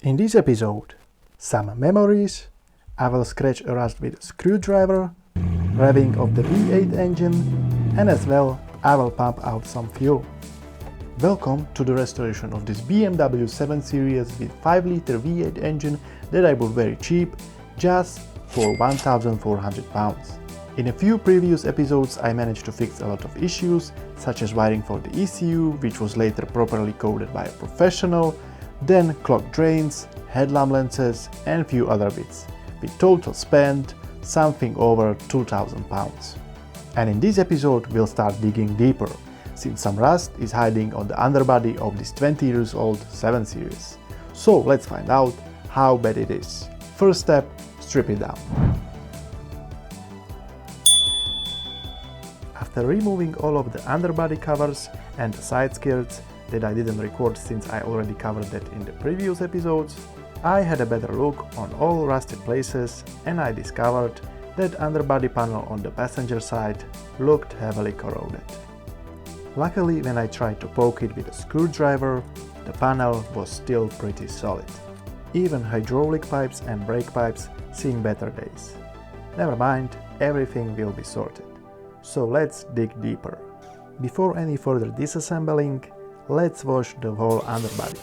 In this episode, some memories, I will scratch a rust with a screwdriver, revving of the V8 engine, and as well I will pump out some fuel. Welcome to the restoration of this BMW 7 Series with 5-liter V8 engine that I bought very cheap, just for £1,400. In a few previous episodes I managed to fix a lot of issues, such as wiring for the ECU, which was later properly coded by a professional, then clogged drains, headlamp lenses and few other bits, with total spend something over £2,000. And in this episode we'll start digging deeper, since some rust is hiding on the underbody of this 20 years old 7 Series. So let's find out how bad it is. First step, strip it down. After removing all of the underbody covers and the side skirts that I didn't record since I already covered that in the previous episodes, I had a better look on all rusted places and I discovered that underbody panel on the passenger side looked heavily corroded. Luckily, when I tried to poke it with a screwdriver, the panel was still pretty solid. Even hydraulic pipes and brake pipes seeing better days. Never mind, everything will be sorted. So let's dig deeper. Before any further disassembling, let's wash the whole underbody.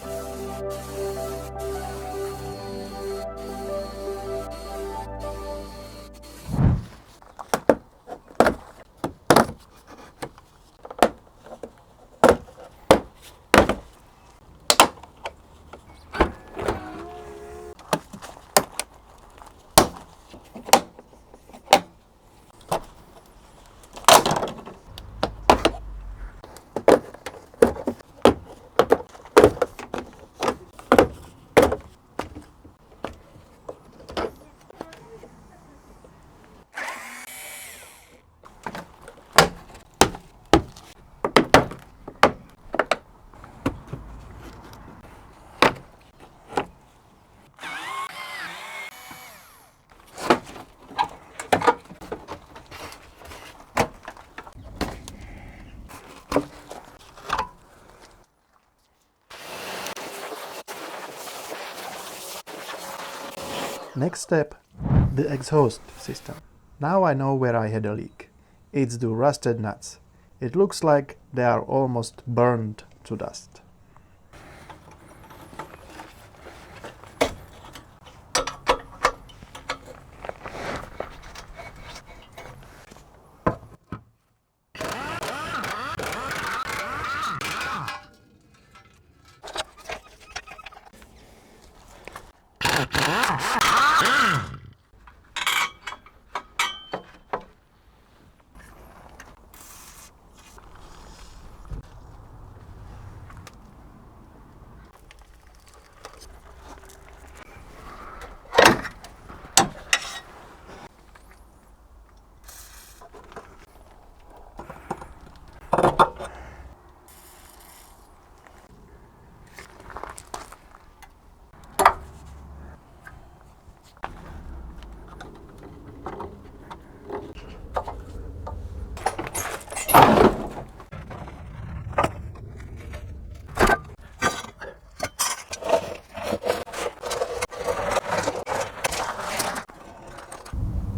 Next step, the exhaust system. Now I know where I had a leak. It's the rusted nuts. It looks like they are almost burned to dust.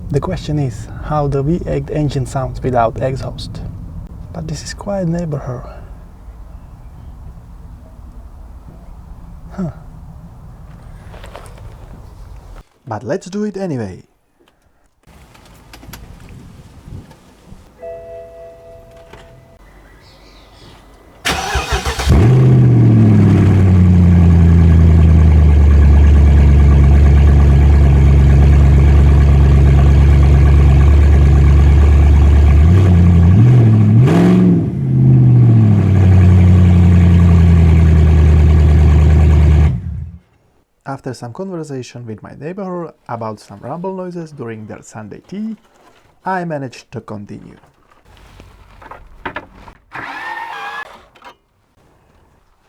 The question is how the V8 engine sounds without exhaust. But this is quite neighborhood. But let's do it anyway. After some conversation with my neighbor about some rumble noises during their Sunday tea, I managed to continue.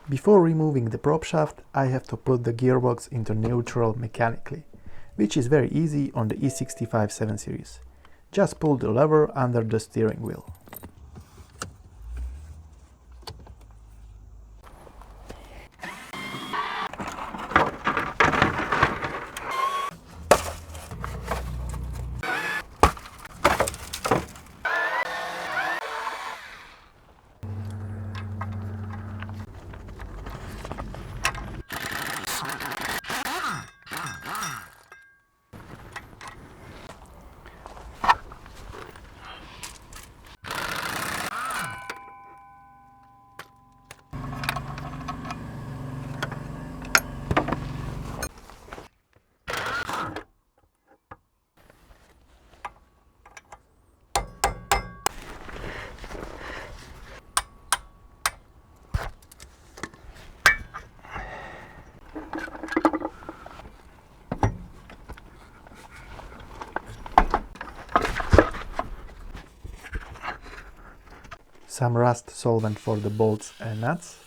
Before removing the prop shaft, I have to put the gearbox into neutral mechanically, which is very easy on the E65 7 Series. Just pull the lever under the steering wheel. some rust solvent for the bolts and nuts,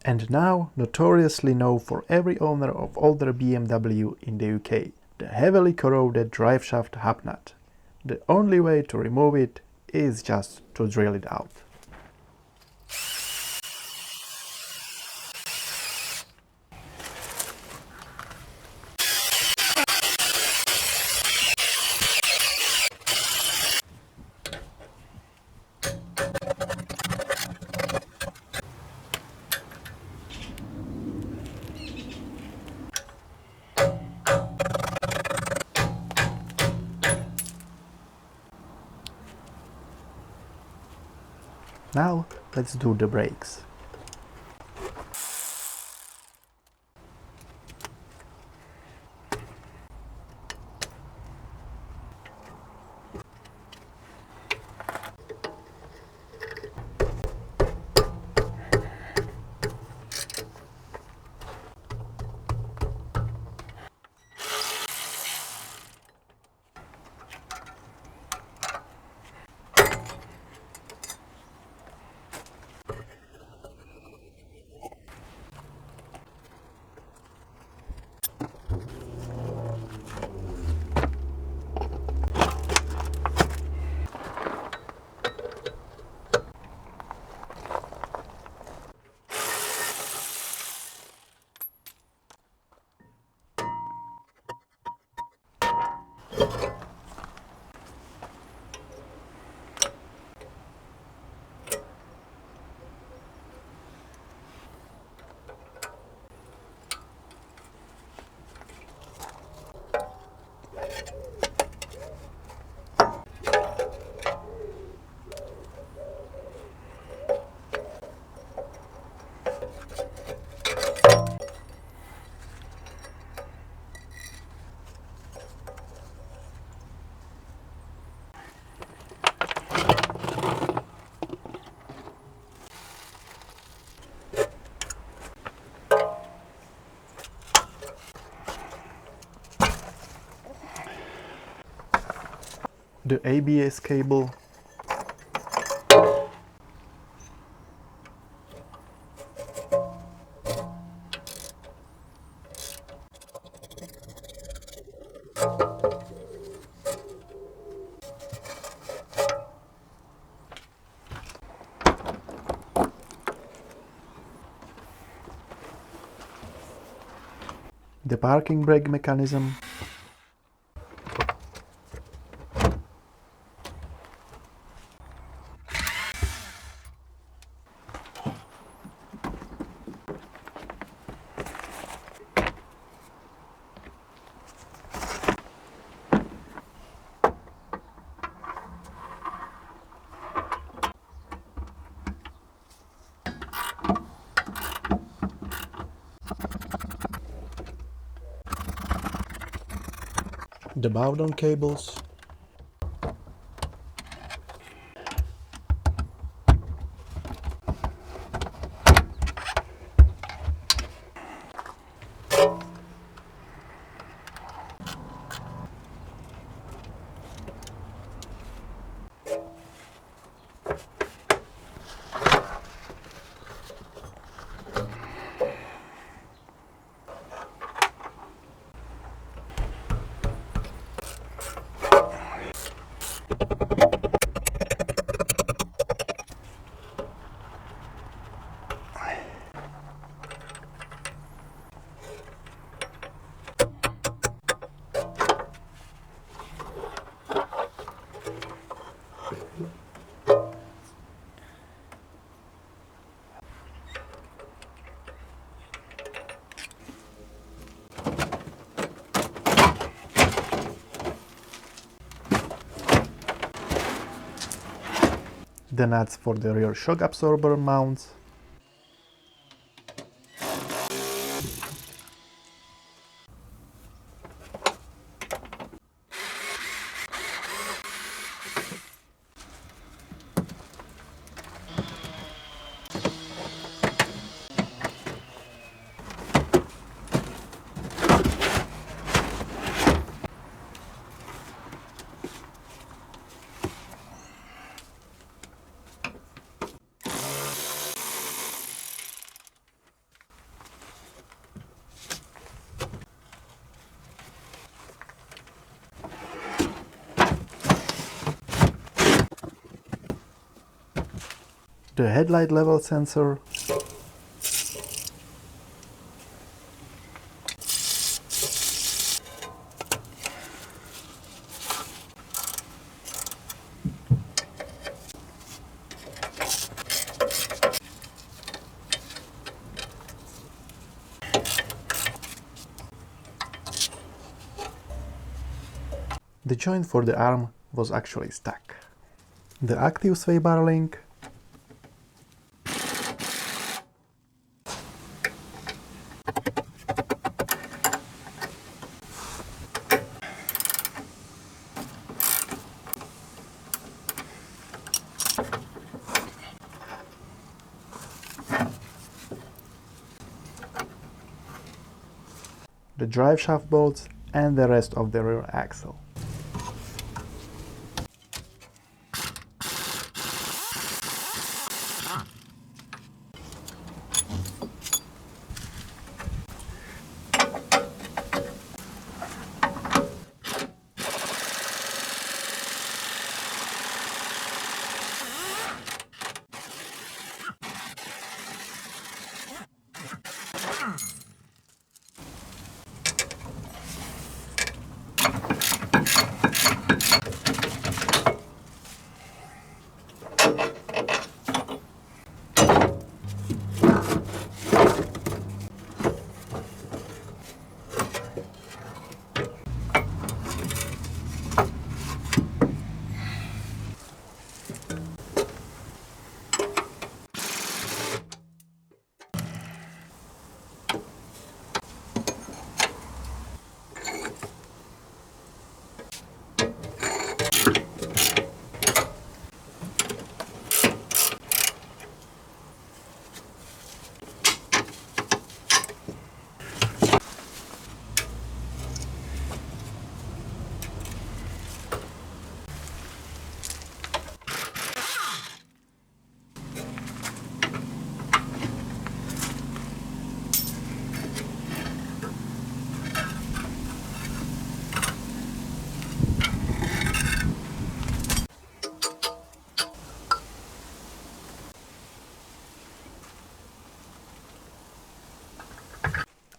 and now notoriously known for every owner of older BMW in the UK, the heavily corroded driveshaft hub nut. The only way to remove it is just to drill it out. Now let's do the brakes. The ABS cable, the parking brake mechanism, the bow-down cables, the nuts for the rear shock absorber mounts, the headlight level sensor, the joint for the arm was actually stuck. The active sway bar link, the drive shaft bolts and the rest of the rear axle.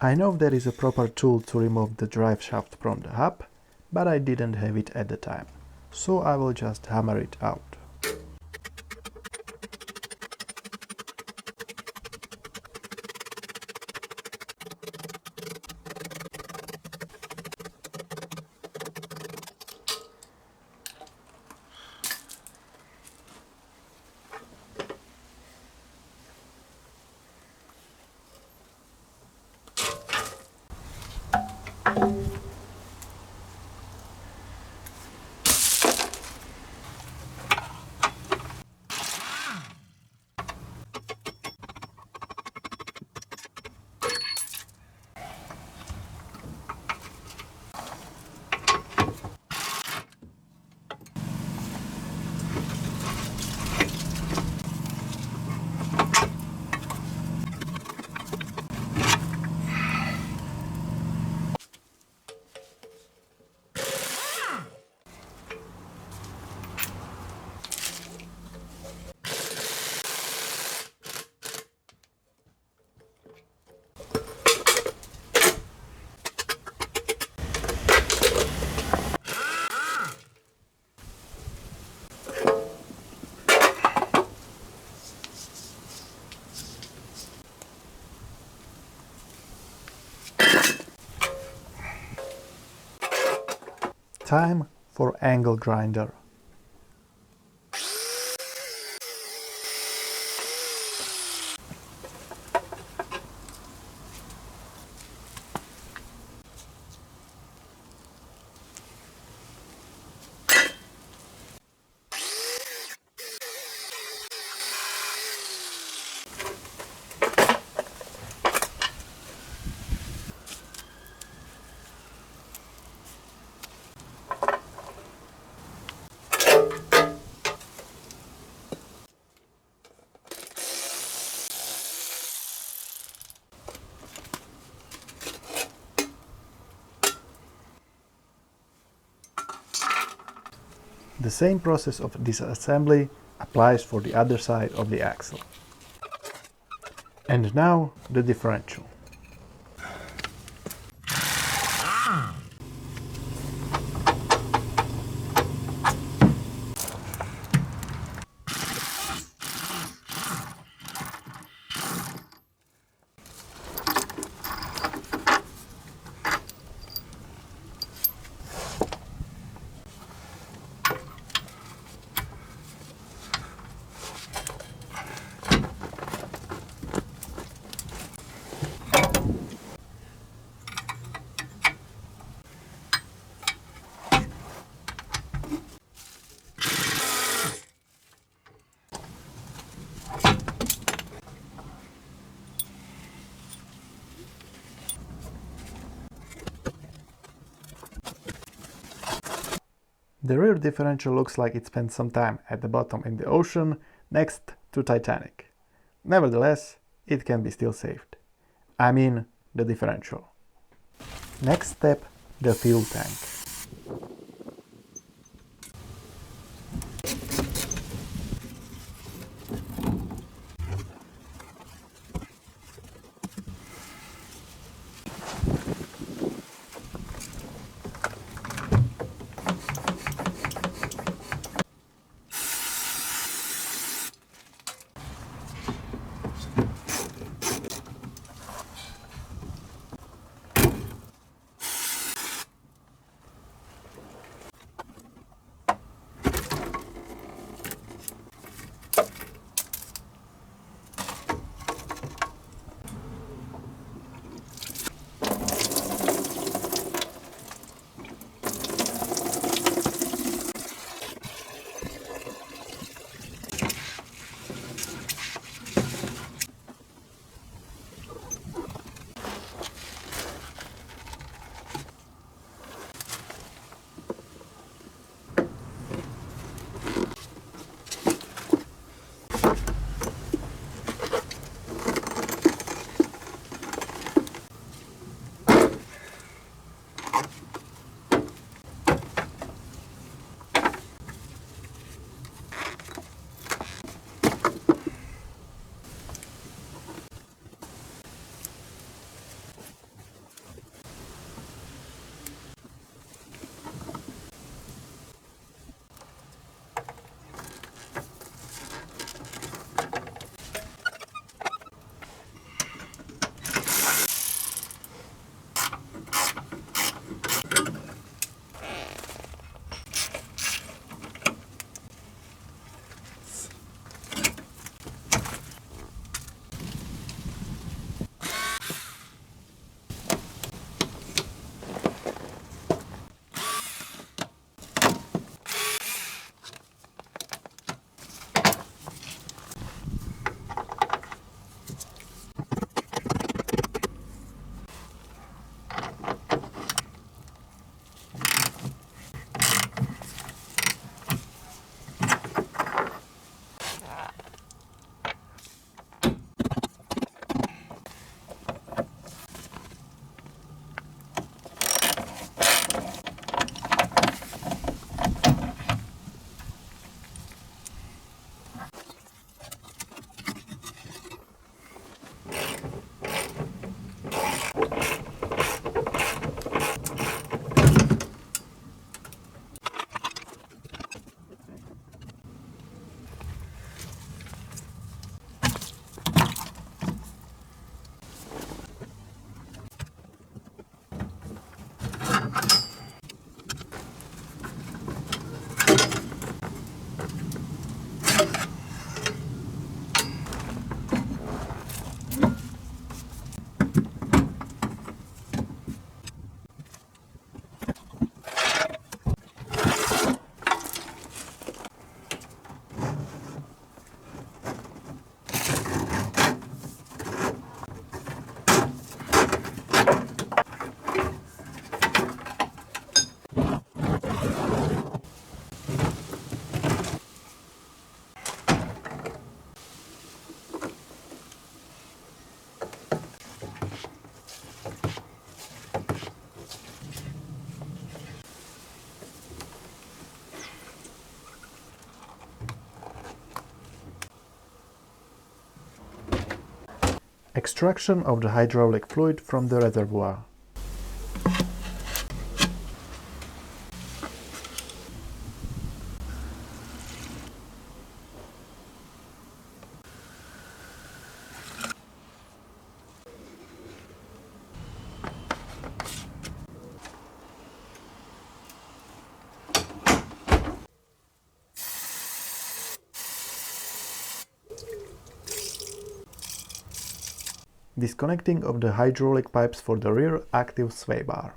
I know there is a proper tool to remove the drive shaft from the hub, but I didn't have it at the time, so I will just hammer it out. Time for angle grinder. The same process of disassembly applies for the other side of the axle. And now the differential. The rear differential looks like it spent some time at the bottom in the ocean next to Titanic. Nevertheless, it can be still saved. I mean, the differential. Next step, the fuel tank. Extraction of the hydraulic fluid from the reservoir. Disconnecting of the hydraulic pipes for the rear active sway bar.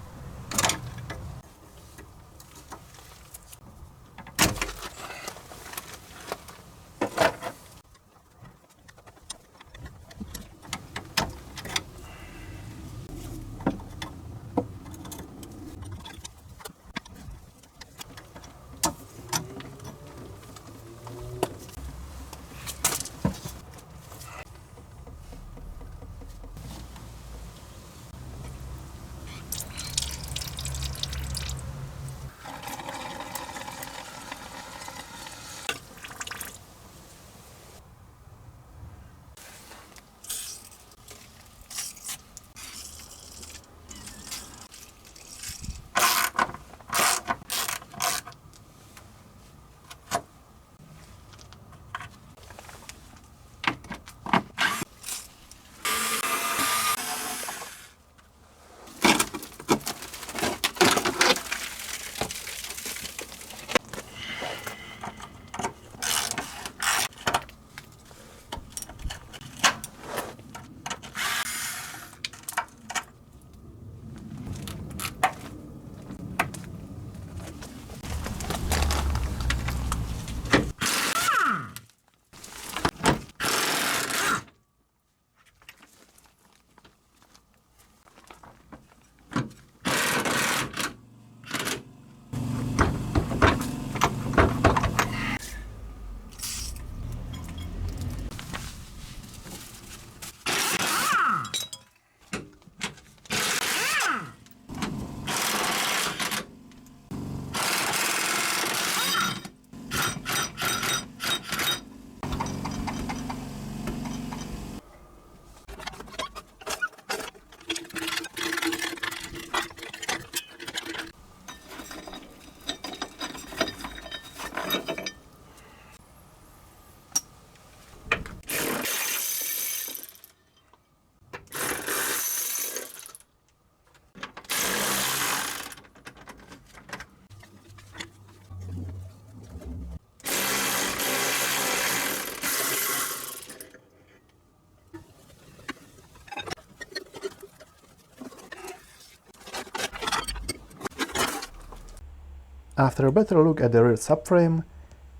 After a better look at the rear subframe,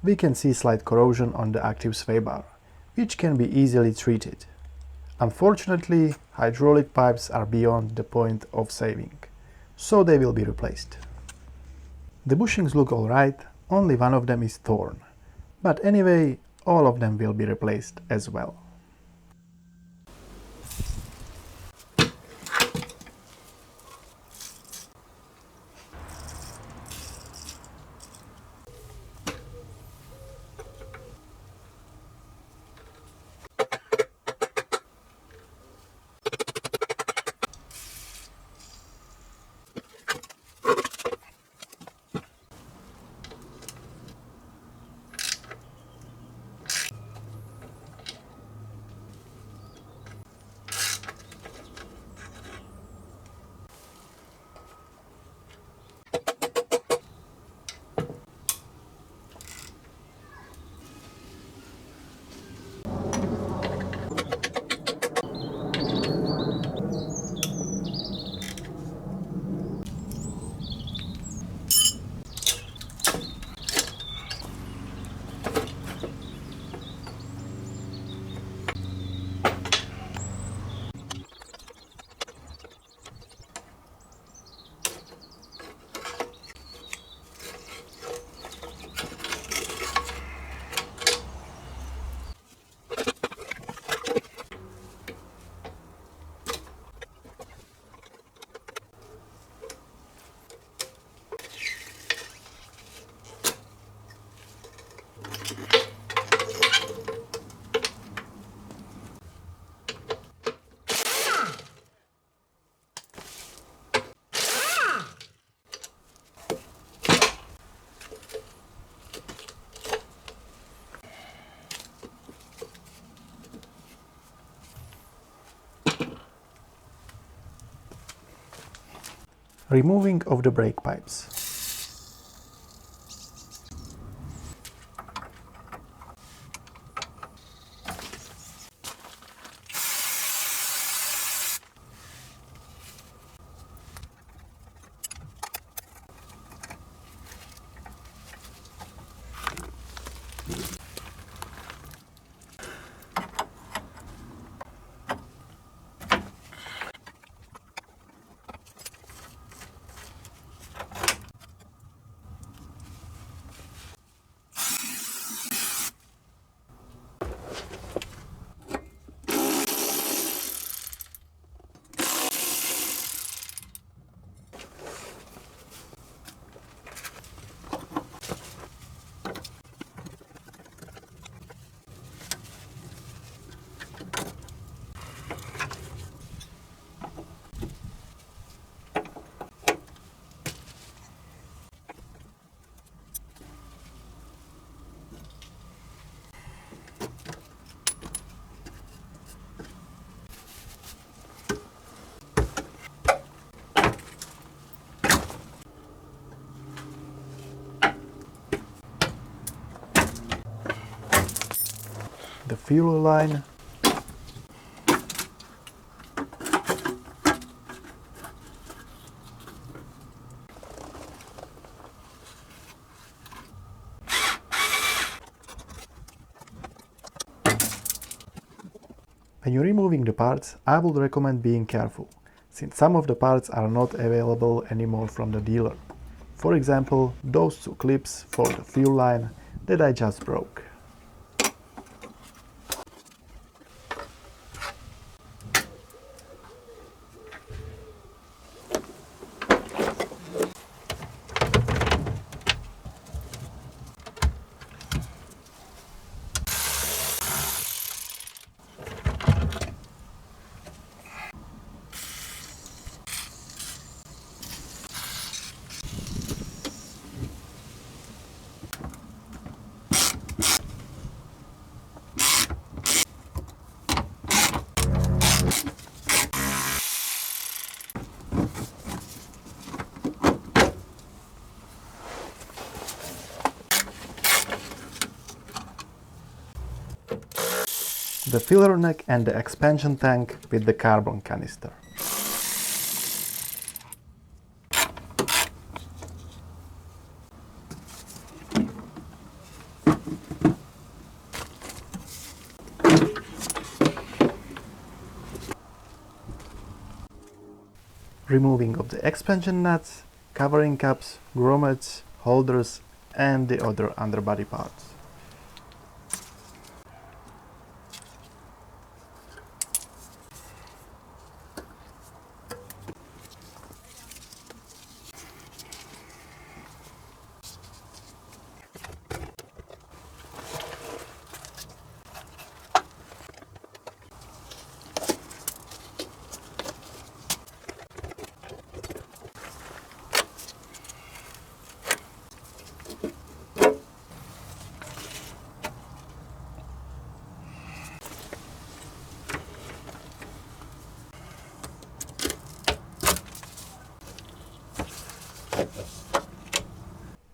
we can see slight corrosion on the active sway bar, which can be easily treated. Unfortunately, hydraulic pipes are beyond the point of saving, so they will be replaced. The bushings look alright, only one of them is torn, but anyway, all of them will be replaced as well. Removing of the brake pipes. The fuel line, when you're removing the parts, I would recommend being careful, since some of the parts are not available anymore from the dealer. For example, those two clips for the fuel line that I just broke. The filler neck and the expansion tank with the carbon canister. Removing of the expansion nuts, covering caps, grommets, holders and the other underbody parts.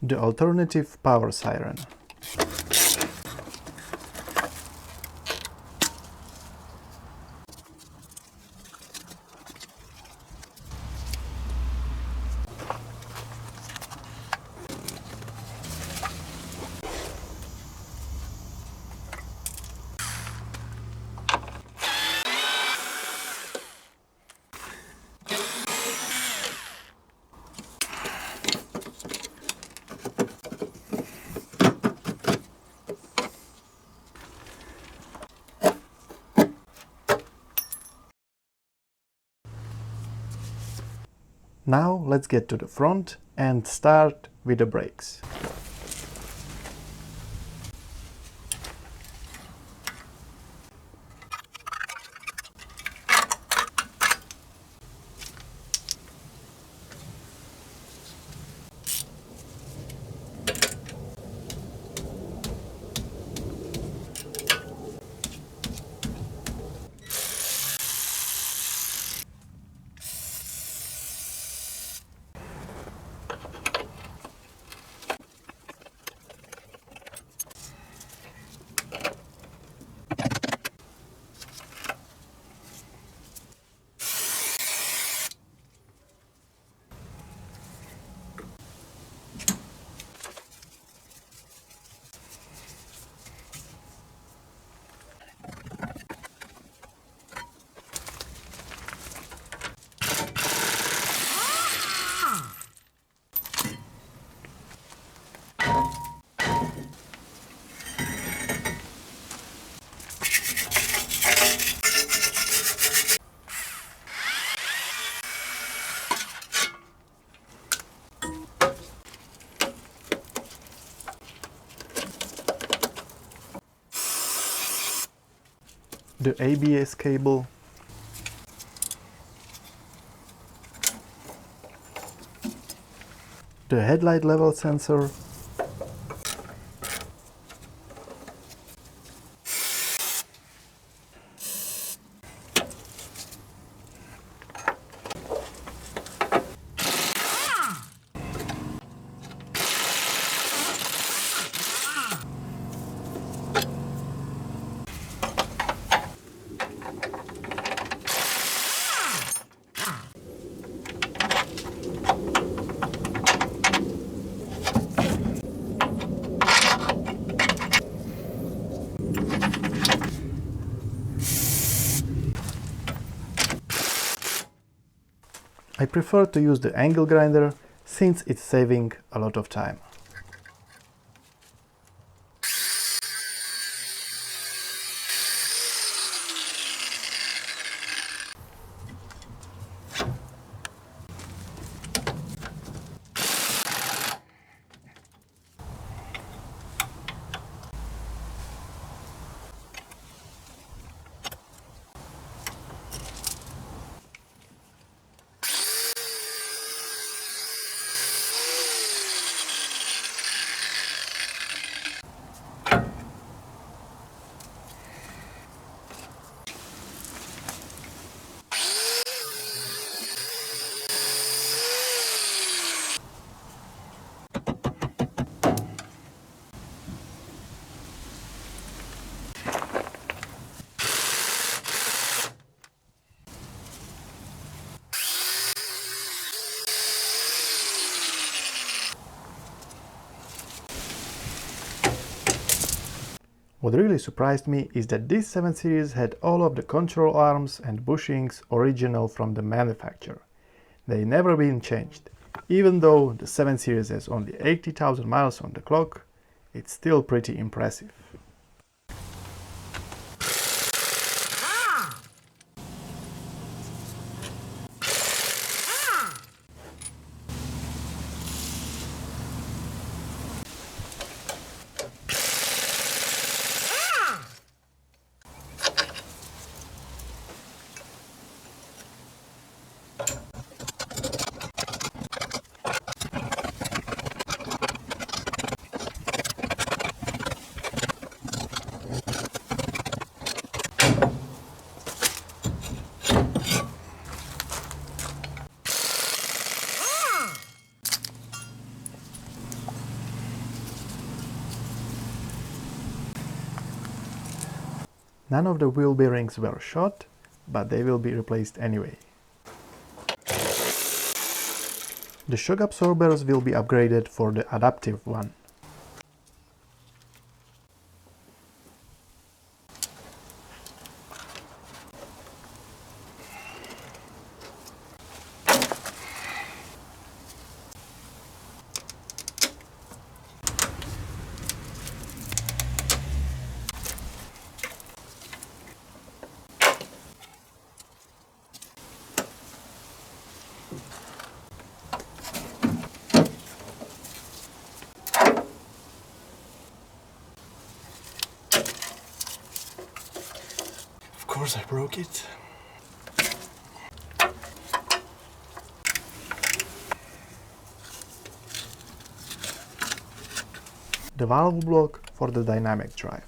The alternative power siren. Now let's get to the front and start with the brakes. the ABS cable, the headlight level sensor, I prefer to use the angle grinder since it's saving a lot of time. What really surprised me is that this 7 Series had all of the control arms and bushings original from the manufacturer. They never been changed. Even though the 7 Series has only 80,000 miles on the clock, it's still pretty impressive. None of the wheel bearings were shot, but they will be replaced anyway. The shock absorbers will be upgraded for the adaptive one. Of course I broke it. The valve block for the dynamic drive.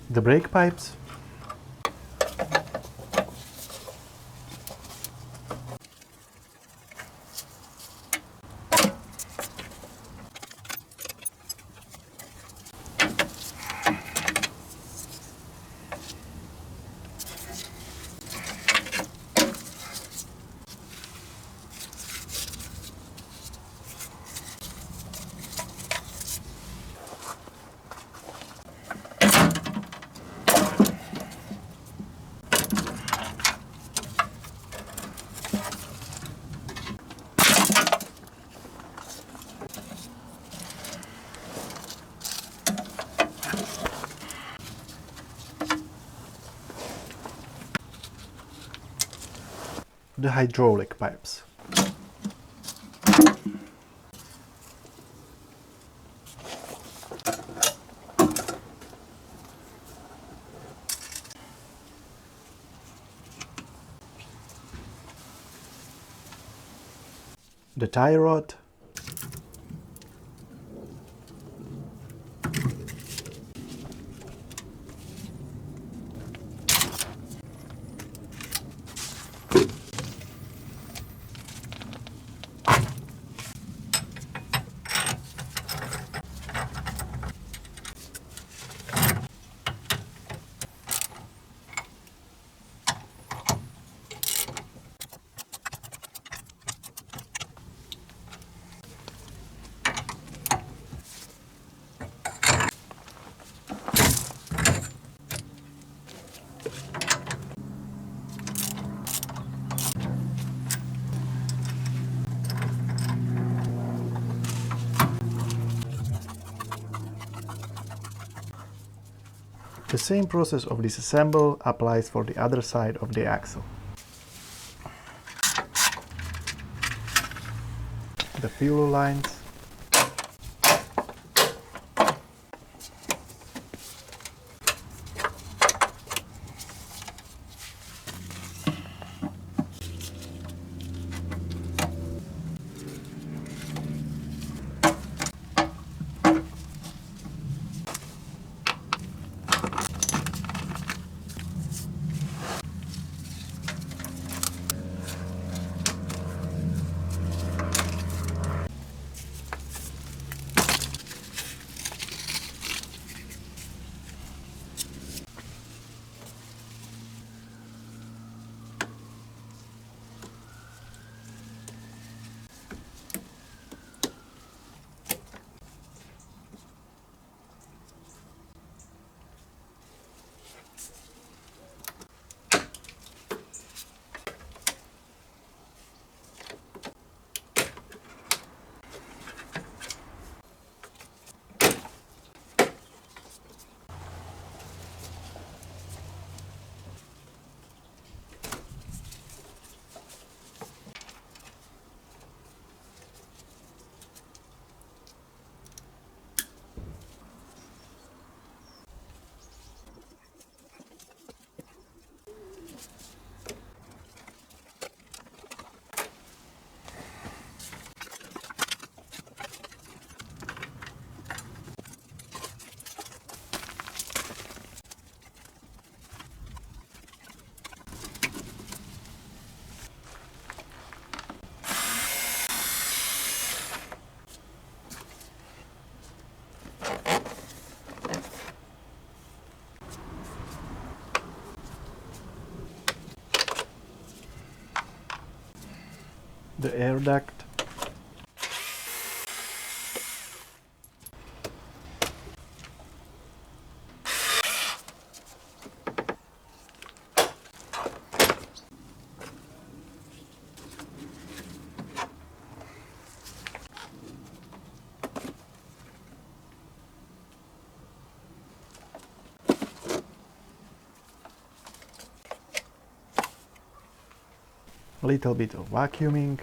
The brake pipes, the hydraulic pipes. The tie rod, the same process of disassemble applies for the other side of the axle. The fuel lines, the air duct, a little bit of vacuuming,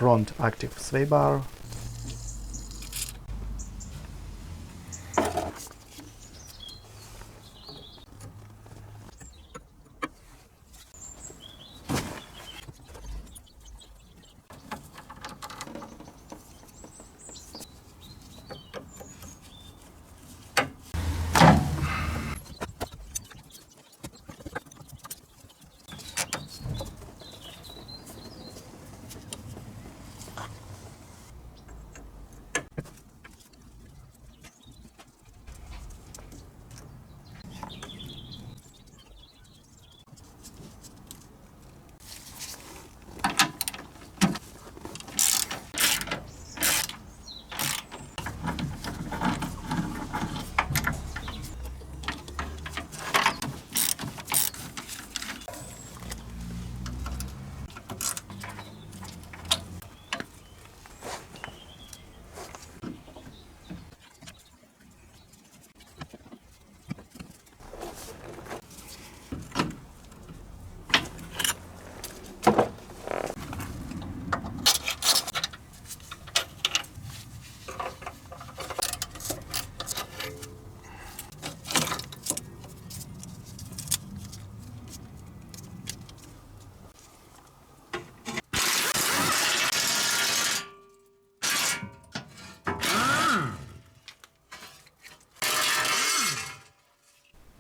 front active sway bar,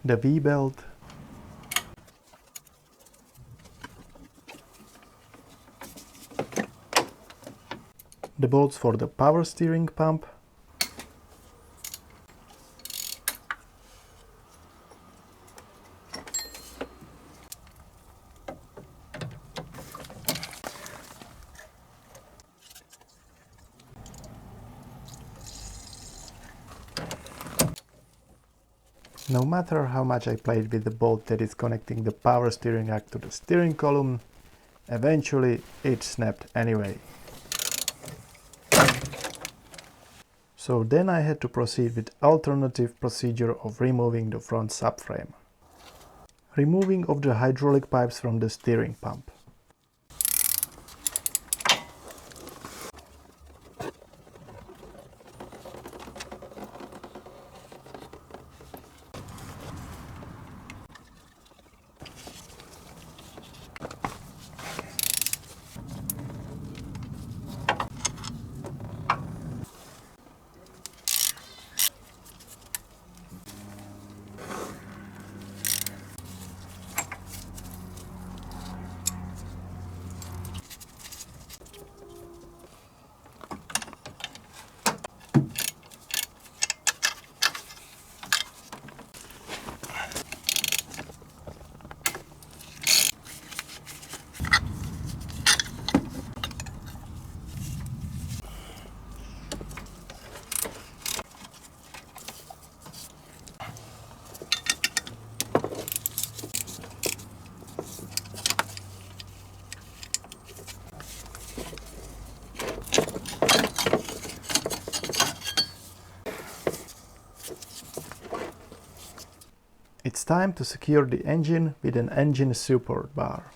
the V-belt, the bolts for the power steering pump, no matter how much I played with the bolt that is connecting the power steering rack to the steering column, eventually it snapped anyway. So then I had to proceed with alternative procedure of removing the front subframe. Removing of the hydraulic pipes from the steering pump. It's time to secure the engine with an engine support bar.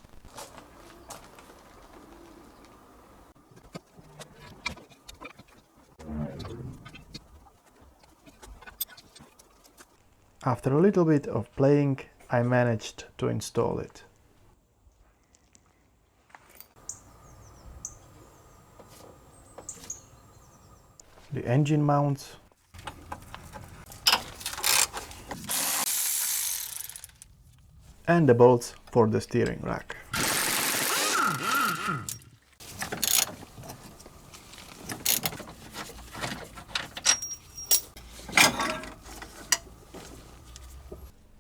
After a little bit of playing, I managed to install it. The engine mounts, and the bolts for the steering rack.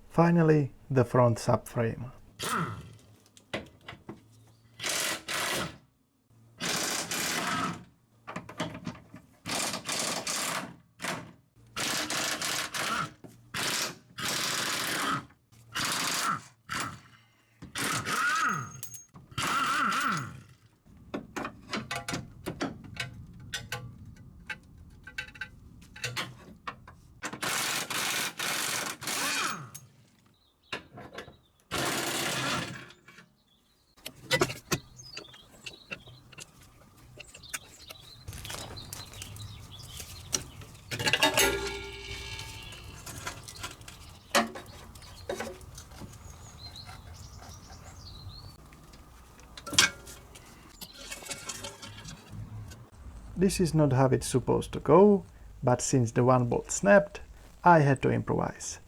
Finally, the front subframe. this is not how it's supposed to go, but since the one bolt snapped, I had to improvise,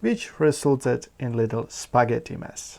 which resulted in little spaghetti mess.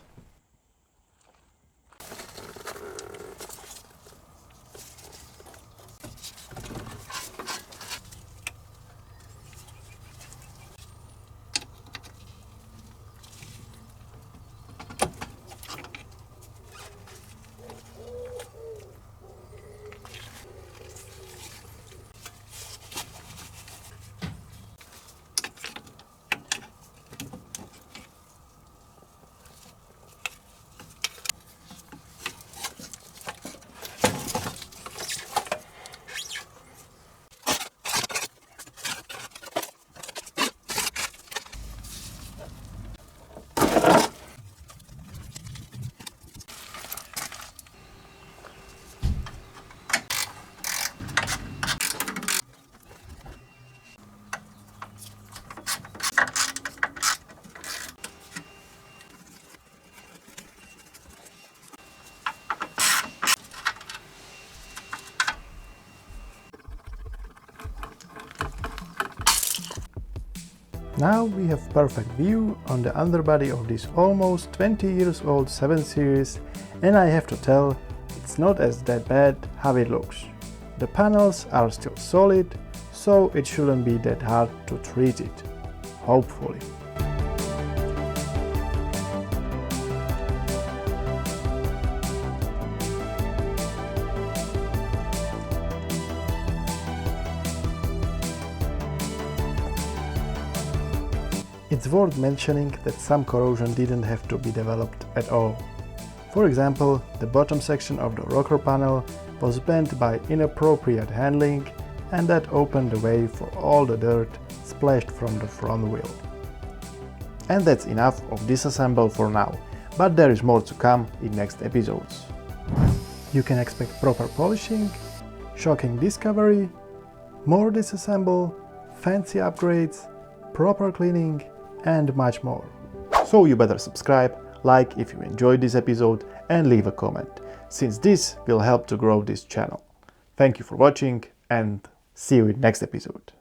Now we have perfect view on the underbody of this almost 20 years old 7 Series, and I have to tell, it's not as that bad how it looks. The panels are still solid, so it shouldn't be that hard to treat it. Hopefully. It's worth mentioning that some corrosion didn't have to be developed at all. For example, the bottom section of the rocker panel was bent by inappropriate handling, and that opened the way for all the dirt splashed from the front wheel. And that's enough of disassemble for now, but there is more to come in next episodes. You can expect proper polishing, shocking discovery, more disassemble, fancy upgrades, proper cleaning, and much more. So you better subscribe, like if you enjoyed this episode, and leave a comment, since this will help to grow this channel. Thank you for watching, and see you in next episode.